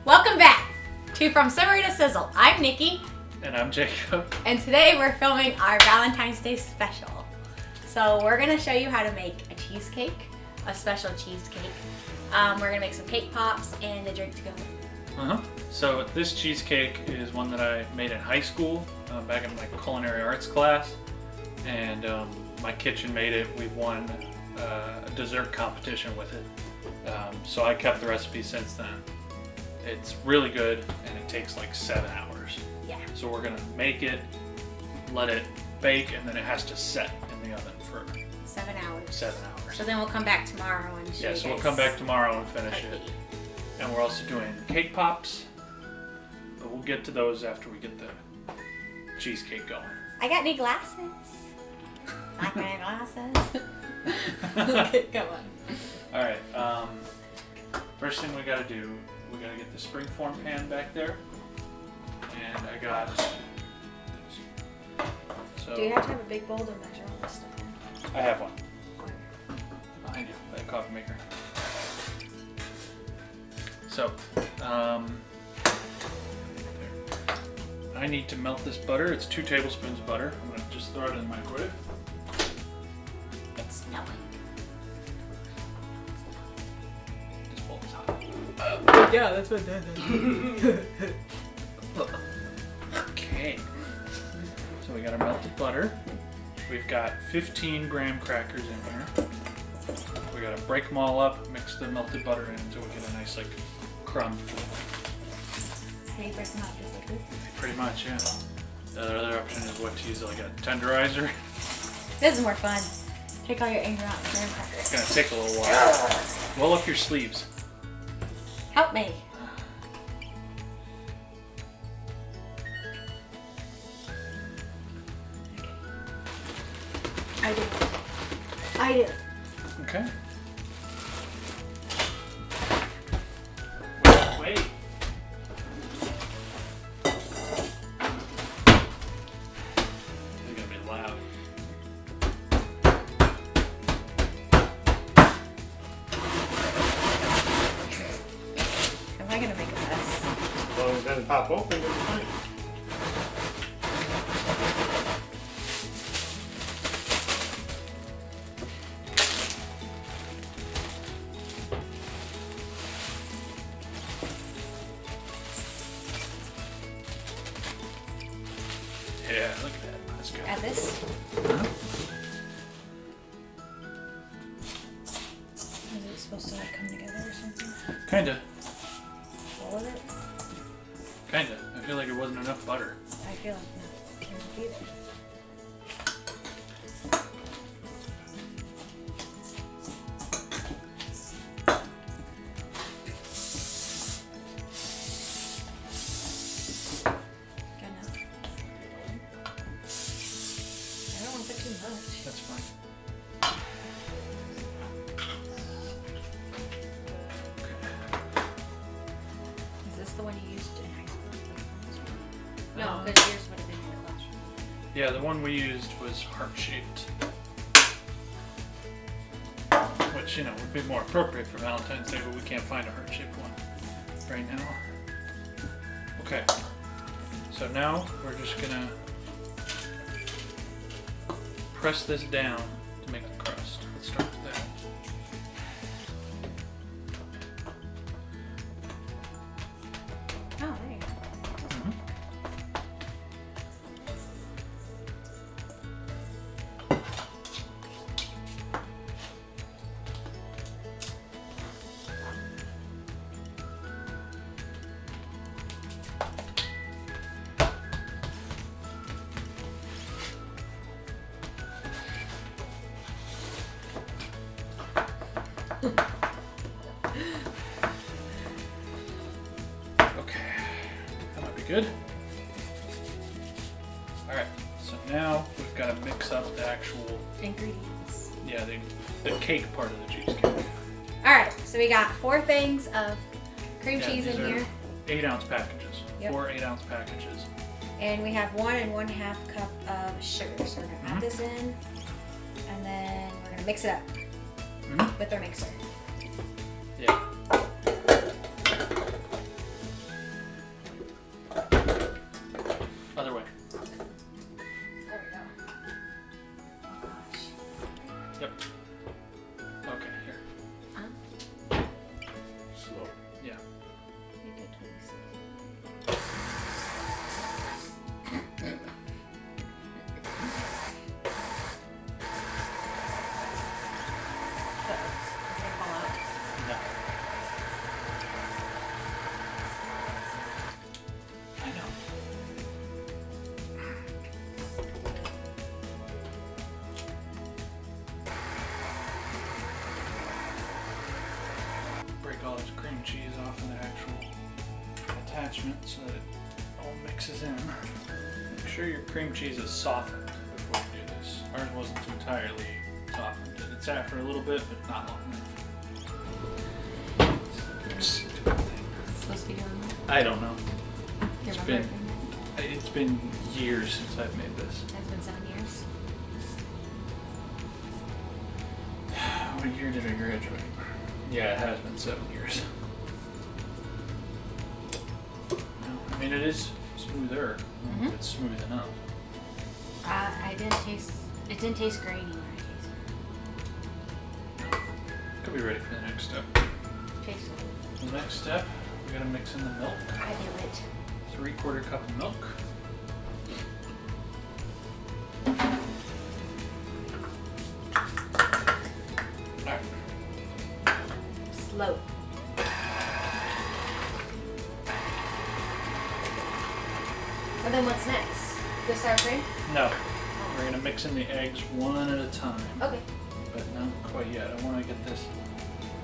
Welcome back to From Summer to Sizzle. I'm Nikki. And I'm Jacob. And today we're filming our Valentine's Day special. So we're going to show you how to make a cheesecake, a special cheesecake. We're going to make some cake pops and a drink to go. So this cheesecake is one that I made in high school, back in my culinary arts class. And my kitchen made it. We won a dessert competition with it. So I kept the recipe since then. It's really good and it takes like 7 hours. Yeah. So we're gonna make it, let it bake, and then it has to set in the oven for 7 hours. 7 hours. So then we'll come back tomorrow and show you So we'll guys come back tomorrow and finish our it. cake. And we're also doing cake pops, but we'll get to those after we get the cheesecake going. I got new glasses. Like my glasses. Okay, come on. All right. First thing we gotta do, we gotta get the springform pan back there, and I got this. So Do you have to have a big bowl to measure all this stuff in? I have one behind you, by the coffee maker. So, I need to melt this butter. It's 2 tablespoons of butter. I'm gonna just throw it in the microwave. It's snowing. This bowl is hot. Yeah, that's what that is. Okay. So we got our melted butter. We've got 15 graham crackers in here. We gotta break them all up, mix the melted butter in until we get a nice like crumb. How do you break them up? Just like this? Pretty much, yeah. The other option is what to use, like a tenderizer. This is more fun. Take all your anger out and graham crackers. It's gonna take a little while. Roll up your sleeves. Help me. I do. Okay. Wait. They're gonna be loud. Am I gonna make a mess? As long as it doesn't pop open, it's fine. Yeah, look at that. That's good. Add this. Uh-huh. Is it supposed to like come together or something? Kinda. All of it? Kinda. I feel like it wasn't enough butter. I feel like no. Can't be there. Good enough. I don't want to put too much. That's fine. Is this the one you used in high school? No, Um, because yours would have been in the classroom. Yeah, the one we used was heart-shaped. Which, would be more appropriate for Valentine's Day, but we can't find a heart-shaped one right now. Okay. So now we're just gonna press this down to make the crust. Let's start with that. Oh, there you go. Okay, that might be good. Alright, so now we've got to mix up the actual, Ingredients. the cake part of the cheesecake. Alright, so we got 4 things of cream cheese these in are here. 8-ounce packages. Yep. 4 8-ounce packages. And we have 1 1/2 cup of sugar. So we're gonna add this in, and then we're gonna mix it up with our mixer. Yeah. all this cream cheese off of the actual attachment so that it all mixes in. Make sure your cream cheese is softened before you do this. Ours wasn't entirely softened. It sat for a little bit, but not long enough. Stupid thing. Supposed to be doing that? I don't know. You It's remember been- doing It's been years since I've made this. that? It's been 7 years. What year did I graduate? Yeah, it has been 7 years. No, I mean, it is smoother. Mhm. It's smooth enough. It didn't taste grainy when I Could be ready for the next step. tasted it. The next step, we gotta mix in the milk. I knew it. 3/4 cup of milk. Alright. Slow. And then what's next? The sour cream? No, we're gonna mix in the eggs one at a time. Okay. But not quite yet. I want to get this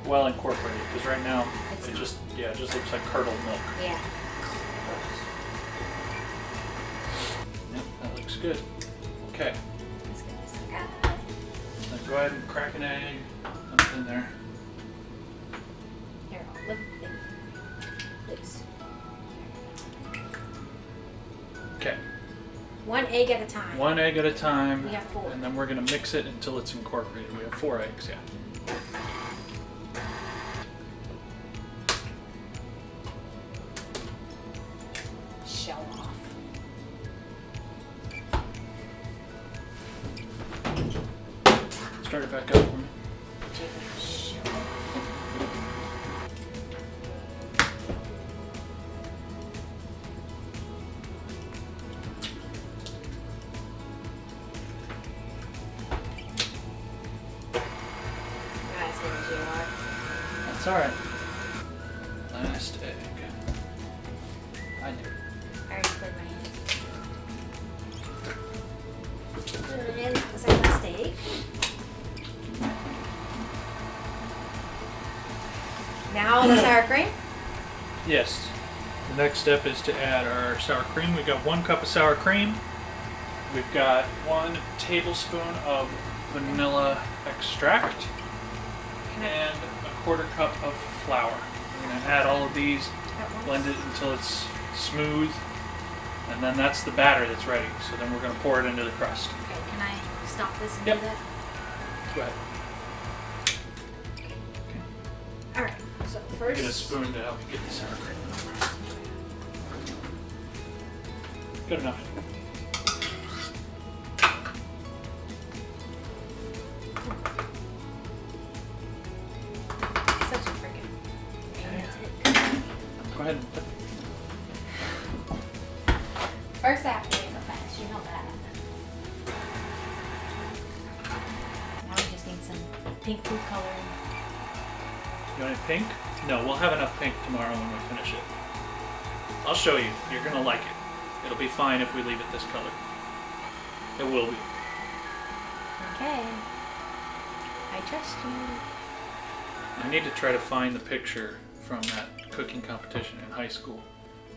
well incorporated because right now It's it not. just looks like curdled milk. Yeah. Yep, that looks good. Okay, Let's get this guy. now go ahead and crack an egg. Dump it in there. Here, I'll lift it. Please. Okay, 1 egg at a time. one egg at a time. We have 4. And then we're gonna mix it until it's incorporated. We have 4 eggs, yeah. Show off. Start it back up for me. Show off. Guys, here's you are. That's alright. Last egg. I do. I already put my hand. And that was our last egg. Now the sour cream. Yes. The next step is to add our sour cream. We've got 1 cup of sour cream. We've got 1 tablespoon of vanilla extract and 1/4 cup of flour. We're going to add all of these, blend it until it's smooth, and then that's the batter that's ready. So then we're going to pour it into the crust. Okay, can I stop this and Yep. do that? Go ahead. Alright, so Get a first. spoon to help you get the sour cream. Good enough. Such a freaking. Okay. Go ahead and put First I have to make it fast, you know that. Now we just need some pink food coloring. You want any pink? No, we'll have enough pink tomorrow when we finish it. I'll show you. You're gonna like it. It'll be fine if we leave it this color. It will be. Okay. I trust you. I need to try to find the picture from that cooking competition in high school.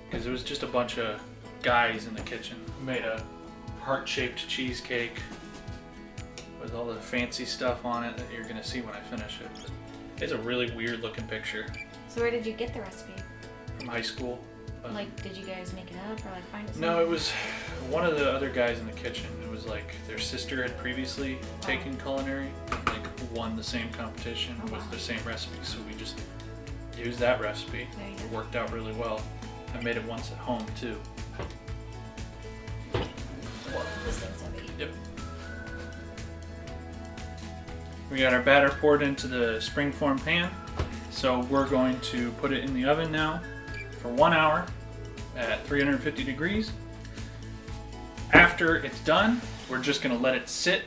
Because it was just a bunch of guys in the kitchen who made a heart-shaped cheesecake with all the fancy stuff on it that you're gonna see when I finish it. It's a really weird looking picture So where did you get the recipe? from high school. Like, did you guys make it up or like find it No, somewhere? it was one of the other guys in the kitchen. It was like their sister had previously taken culinary, and, like won the same competition Oh, with wow. the same recipe. So we just used that recipe. There you It go. worked out really well. I made it once at home too. Whoa, this thing's heavy. Yep. We got our batter poured into the springform pan. So we're going to put it in the oven now for 1 hour at 350 degrees. After it's done, we're just going to let it sit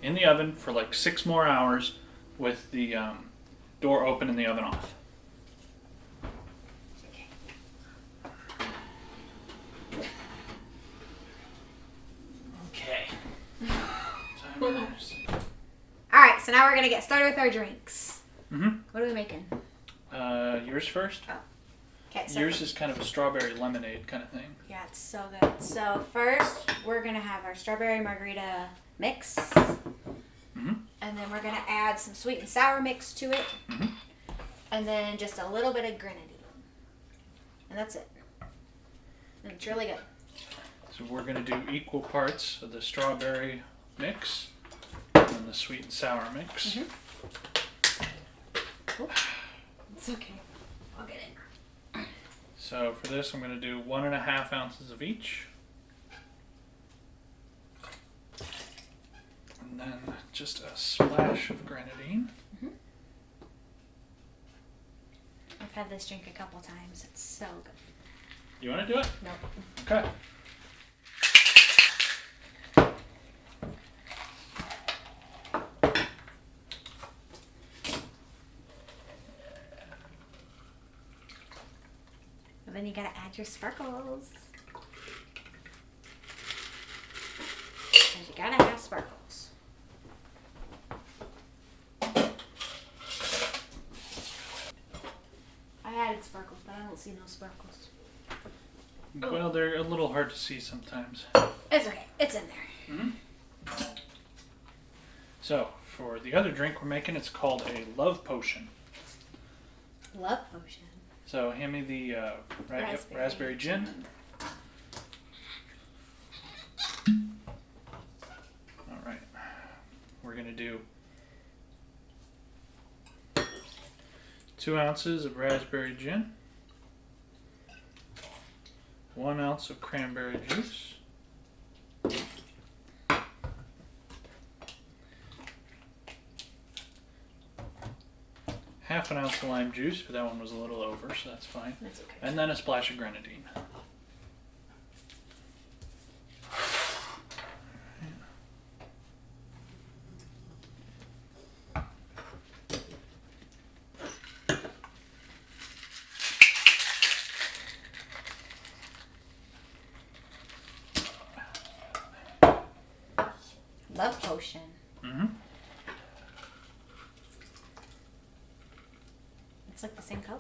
in the oven for like 6 more hours with the door open and the oven off. Okay. Alright, so now we're gonna get started with our drinks. Mm-hmm. What are we making? Yours first? Oh. Okay, so Yours is kind of a strawberry lemonade kind of thing. yeah, it's so good. So first, we're gonna have our strawberry margarita mix, Mm-hmm. and then we're gonna add some sweet and sour mix to it, Mm-hmm. and then just a little bit of grenadine, and that's it. And it's really good. So we're going to do equal parts of the strawberry mix and the sweet and sour mix. Mm-hmm. It's okay. I'll get it. So for this, I'm going to do 1.5 ounces of each. And then just a splash of grenadine. Mm-hmm. I've had this drink a couple times. It's so good. You want to do it? Nope. Okay. And then you gotta add your sparkles. Because you gotta have sparkles. I added sparkles, but I don't see no sparkles. Well, they're a little hard to see sometimes. It's okay. It's in there. Mm-hmm. So for the other drink we're making, it's called a love potion. Love potion. So hand me the raspberry gin. All right. We're going to do 2 ounces of raspberry gin, 1 ounce of cranberry juice, half an ounce of lime juice, but that one was a little over, so that's fine. That's okay. And then a splash of grenadine. Love potion. Mm-hmm. It's like the same color.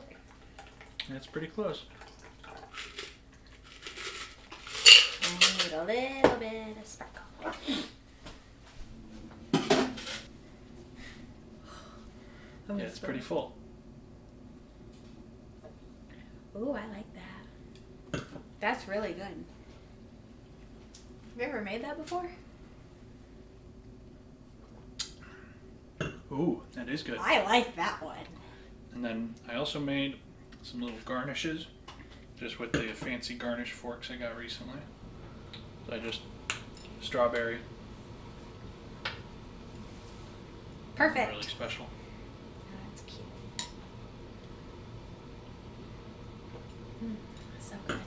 That's pretty close. I need a little bit of sparkle. Yeah, it's pretty full. Ooh, I like that. That's really good. Have you ever made that before? Ooh, that is good. I like that one. And then I also made some little garnishes, just with the fancy garnish forks I got recently. So I just strawberry. Perfect. Really special. That's cute. So good.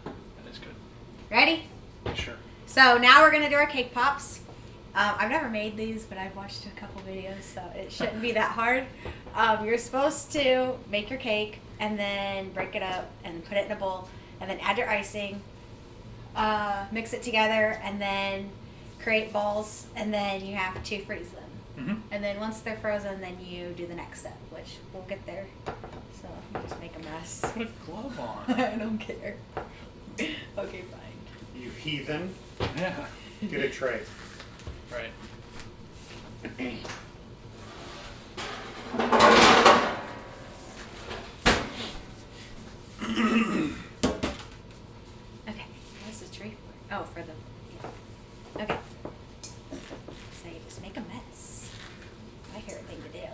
That is good. Ready? Sure. So now we're gonna do our cake pops. I've never made these, but I've watched a couple videos, so it shouldn't be that hard. You're supposed to make your cake and then break it up and put it in a bowl, and then add your icing, mix it together, and then create balls, and then you have to freeze them. Mm-hmm. And then once they're frozen, then you do the next step, which we'll get there. So you just make a mess. Put a glove on. I don't care. Okay, fine. You heathen. Yeah. Get a tray. Right. Okay, what's the tree for? Oh, for the. Yeah. Okay. So you just make a mess. My favorite thing to do.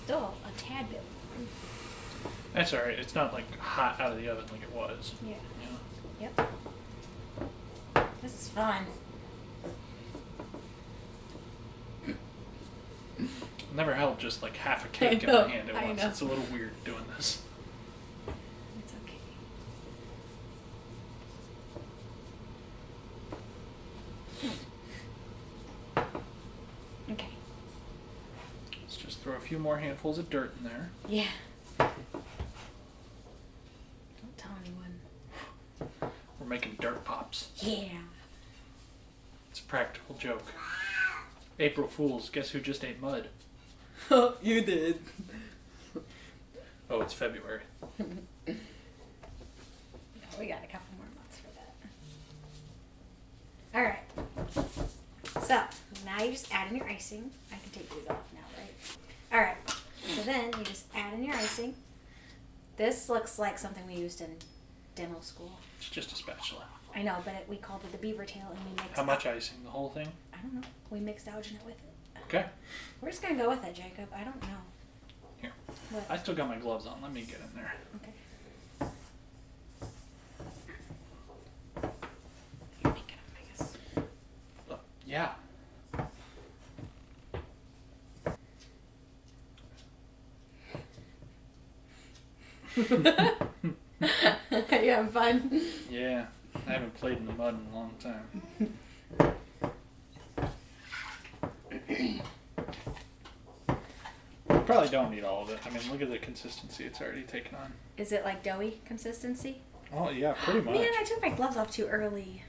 Still a tad bit. That's alright. It's not like hot out of the oven like it was. Yeah. You know? Yep. This is fun. Never held just like half a cake in know, my hand at I once. know. It's a little weird doing this. It's okay. Okay. Let's just throw a few more handfuls of dirt in there. Yeah. Don't tell anyone. We're making dirt pops. Yeah. It's a practical joke. April Fools, guess who just ate mud? You did. Oh, it's February. We got a couple more months for that. Alright. So, now you just add in your icing. I can take these off now, right? Alright. So then you just add in your icing. This looks like something we used in dental school. It's just a spatula. I know, but we called it the beaver tail and we mixed How much icing? The whole thing? I don't know. We mixed alginate with it. Okay. We're just gonna go with it, Jacob. I don't know. Here. What? I still got my gloves on. Let me get in there. Okay. You're making them, I guess. Yeah. You having fun? Yeah. I haven't played in the mud in a long time. Probably don't need all of it. I mean, look at the consistency it's already taken on. Is it like doughy consistency? Oh, yeah, pretty much. Man, I took my gloves off too early.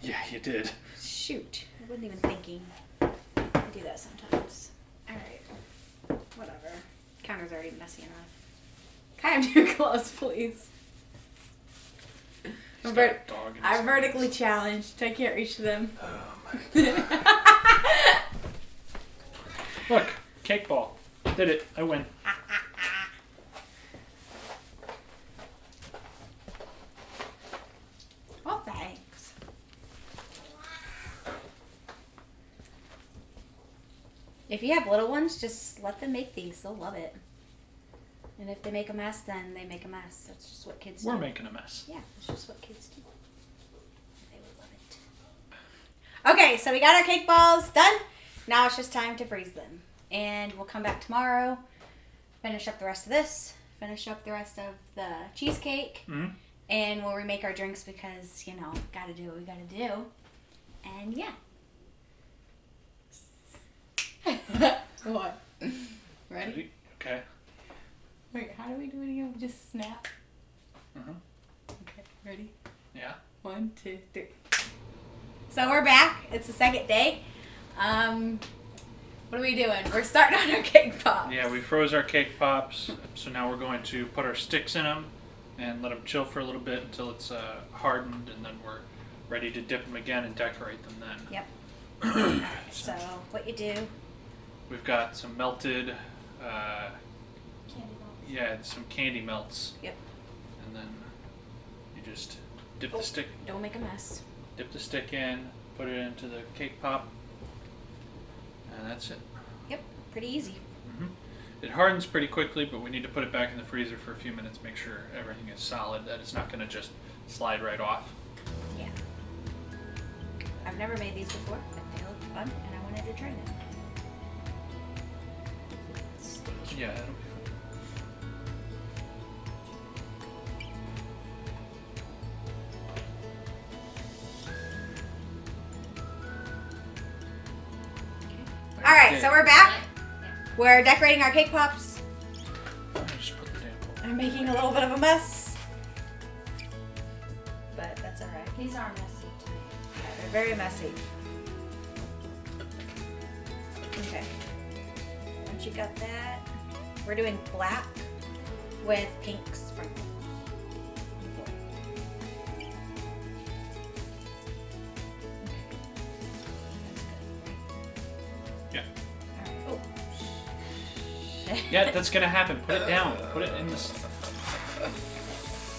Yeah, you did. Shoot. I wasn't even thinking. I do that sometimes. Alright. Whatever. Counter's already messy enough. Can I have your gloves, please? He's got a dog in his I'm hands. vertically challenged. I can't reach them. Oh, my Look, cake ball. Did it. I win. Oh, thanks. If you have little ones, just let them make these. They'll love it. And if they make a mess, then they make a mess. That's just what kids do. We're making a mess. Yeah, it's just what kids do. They would love it. Okay, so we got our cake balls done. Now it's just time to freeze them. And we'll come back tomorrow, finish up the rest of this, finish up the rest of the cheesecake, and we'll remake our drinks because, you know, gotta do what we gotta do. And yeah. What? Ready? Okay. Wait, how do we do it again? We just snap. Uh-huh. Okay, ready? Yeah. 1, 2, 3. So we're back. It's the second day. What are we doing? We're starting on our cake pops. Yeah, we froze our cake pops, so now we're going to put our sticks in them and let them chill for a little bit until it's hardened, and then we're ready to dip them again and decorate them then. Yep. Alright, so what you do? We've got some melted, Candy balls. yeah, some candy melts. Yep. And then you just dip the stick. Don't make a mess. Dip the stick in, put it into the cake pop, and that's it. Yep, pretty easy. It hardens pretty quickly, but we need to put it back in the freezer for a few minutes, make sure everything is solid, that it's not going to just slide right off. Yeah. I've never made these before, but they look fun, and I wanted to try them. Yeah, it'll be fun. Alright, so we're back. We're decorating our cake pops. Just put the damn bowl. I'm making a little bit of a mess. But that's alright. These are messy too. Yeah, they're very messy. Okay. Once you got that, we're doing black with pink sprinkles. Yeah. Oh. Yeah, that's going to happen. Put it down. Put it in this.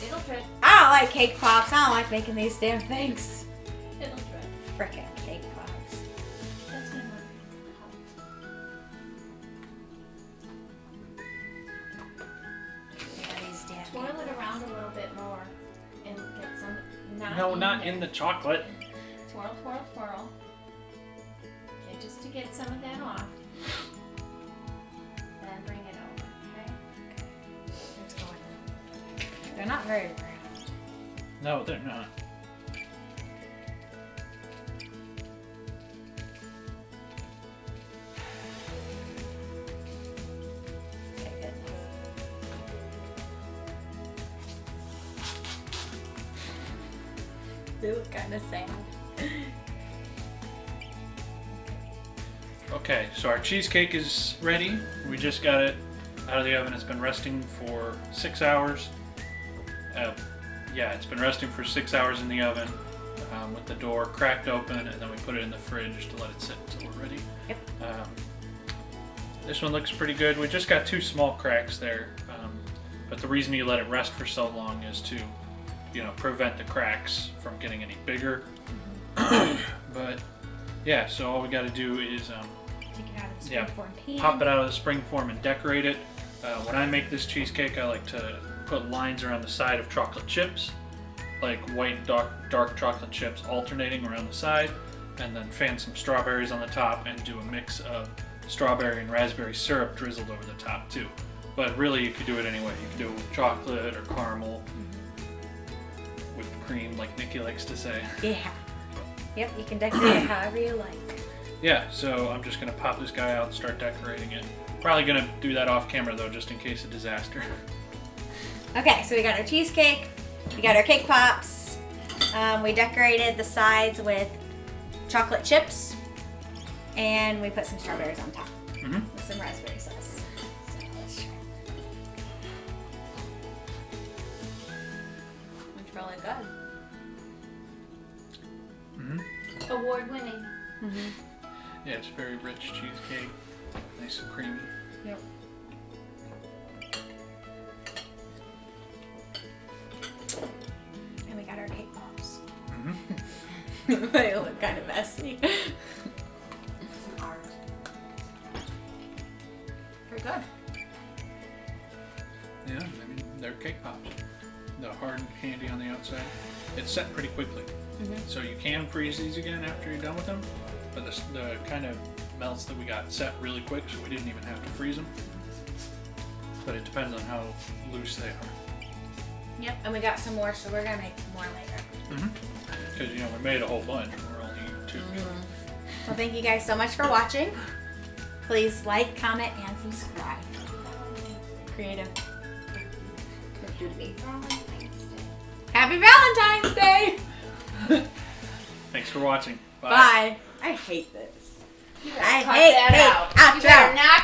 It'll drip. I don't like cake pops. I don't like making these damn things. It'll drip. Frickin' cake pops. That's gonna work. Yeah, these damn Twirl cake it pops. around a little bit more and get some. No, not there. in the chocolate. Twirl, twirl, twirl. Okay, just to get some of that off. Then bring it over. Okay. It's going in. They're not very round. No, they're not. Okay, good. They look kind of sad. Okay, so our cheesecake is ready. We just got it out of the oven. It's been resting for 6 hours. Yeah, it's been resting for 6 hours in the oven with the door cracked open, and then we put it in the fridge to let it sit until we're ready. Yep. This one looks pretty good. We just got 2 small cracks there, but the reason you let it rest for so long is to, prevent the cracks from getting any bigger. But yeah, so all we got to do is Take it out of the springform pan. pop it out of the spring form and decorate it. When I make this cheesecake, I like to put lines around the side of chocolate chips, like white and dark chocolate chips alternating around the side, and then fan some strawberries on the top and do a mix of strawberry and raspberry syrup drizzled over the top too. But really, you could do it anyway. You could do it with chocolate or caramel, whipped cream, like Nikki likes to say. Yeah. Yep, you can decorate it however you like. Yeah, so I'm just gonna pop this guy out and start decorating it. Probably gonna do that off camera though, just in case of disaster. Okay, so we got our cheesecake, we got our cake pops, we decorated the sides with chocolate chips, and we put some strawberries on top with some raspberry sauce. So let's try. It's really good. Award winning. Yeah, it's very rich cheesecake, nice and creamy. Yep. And we got our cake pops. They look kind of messy. Some art. Pretty good. Yeah, I mean, they're cake pops. The hard candy on the outside. It's set pretty quickly. So you can freeze these again after you're done with them, but the kind of melts that we got set really quick, so we didn't even have to freeze them. But it depends on how loose they are. Yep, and we got some more, so we're gonna make more later. Because, we made a whole bunch, and we're only eating 2. Well, thank you guys so much for watching. Please like, comment, and subscribe. Creative. Happy Valentine's Day! Thanks for watching. Bye. I hate this. You I cut hate that cake. out. You better Outro. not